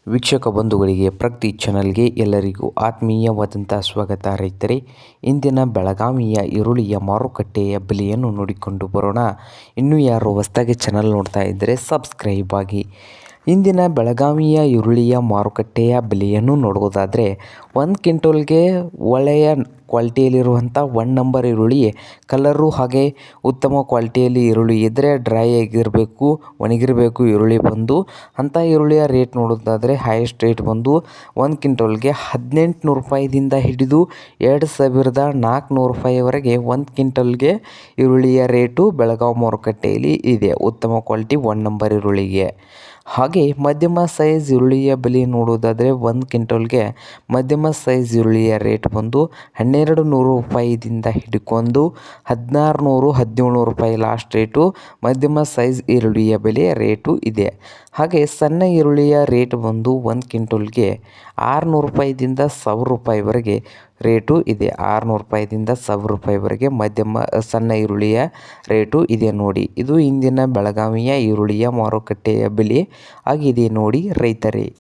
ವೀಕ್ಷಕ ಬಂಧುಗಳಿಗೆ ಪ್ರಗತಿ ಚಾನಲ್ಗೆ ಎಲ್ಲರಿಗೂ ಆತ್ಮೀಯವಾದಂಥ ಸ್ವಾಗತ. ರೈತರೇ, ಇಂದಿನ ಬೆಳಗಾವಿಯ ಈರುಳ್ಳಿಯ ಮಾರುಕಟ್ಟೆಯ ಬೆಲೆಯನ್ನು ನೋಡಿಕೊಂಡು ಬರೋಣ. ಇನ್ನೂ ಯಾರು ಹೊಸದಾಗಿ ಚಾನಲ್ ನೋಡ್ತಾ ಇದ್ದರೆ ಸಬ್ಸ್ಕ್ರೈಬ್ ಆಗಿ. ಇಂದಿನ ಬೆಳಗಾವಿಯ ಈರುಳ್ಳಿಯ ಮಾರುಕಟ್ಟೆಯ ಬೆಲೆಯನ್ನು ನೋಡುವುದಾದರೆ 1 ಕ್ವಿಂಟಲ್ಗೆ ಒಳ್ಳೆಯ ಕ್ವಾಲಿಟಿಯಲ್ಲಿರುವಂಥ 1 ನಂಬರ್ ಈರುಳ್ಳಿ, ಕಲರು ಹಾಗೆ ಉತ್ತಮ ಕ್ವಾಲಿಟಿಯಲ್ಲಿ ಈರುಳ್ಳಿ ಇದ್ದರೆ, ಡ್ರೈ ಆಗಿರಬೇಕು, ಒಣಗಿರಬೇಕು ಈರುಳ್ಳಿ ಬಂದು. ಅಂಥ ಈರುಳ್ಳಿಯ ರೇಟ್ ನೋಡೋದಾದರೆ ಹೈಯೆಸ್ಟ್ ರೇಟ್ ಬಂದು 1 ಕ್ವಿಂಟಲ್ಗೆ 1800 ರೂಪಾಯಿದಿಂದ ಹಿಡಿದು 2400 ರೂಪಾಯಿವರೆಗೆ 1 ಕ್ವಿಂಟಲ್ಗೆ ಈರುಳ್ಳಿಯ ರೇಟು ಬೆಳಗಾವಿ ಮಾರುಕಟ್ಟೆಯಲ್ಲಿ ಇದೆ, ಉತ್ತಮ ಕ್ವಾಲಿಟಿ 1 ನಂಬರ್ ಈರುಳ್ಳಿಗೆ. ಹಾಗೆ ಮಧ್ಯಮ ಸೈಜ್ ಈರುಳ್ಳಿಯ ಬೆಲೆ ನೋಡೋದಾದರೆ 1 ಕ್ವಿಂಟಲ್ಗೆ ಮಧ್ಯಮ ಸೈಜ್ ಈರುಳ್ಳಿಯ ರೇಟ್ ಬಂದು 1200 ರೂಪಾಯಿದಿಂದ ಹಿಡ್ಕೊಂಡು 1600 1700 ರೂಪಾಯಿ ಲಾಸ್ಟ್ ರೇಟು ಮಧ್ಯಮ ಸೈಜ್ ಈರುಳ್ಳಿಯ ಬೆಲೆ ರೇಟು ಇದೆ. ಹಾಗೆ ಸಣ್ಣ ಈರುಳ್ಳಿಯ ರೇಟ್ ಬಂದು 1 ಕ್ವಿಂಟಲ್ಗೆ 600 ರೂಪಾಯಿದಿಂದ 1000 ರೂಪಾಯಿವರೆಗೆ ರೇಟು ಇದೆ. 600 ರೂಪಾಯಿದಿಂದ 1000 ರೂಪಾಯಿವರೆಗೆ ಮಧ್ಯಮ ಸಣ್ಣ ಈರುಳ್ಳಿಯ ರೇಟು ಇದೆ ನೋಡಿ. ಇದು ಇಂದಿನ ಬೆಳಗಾವಿಯ ಈರುಳ್ಳಿಯ ಮಾರುಕಟ್ಟೆಯ ಬೆಲೆ ಆಗಿದೆ ನೋಡಿ ರೈತರೇ.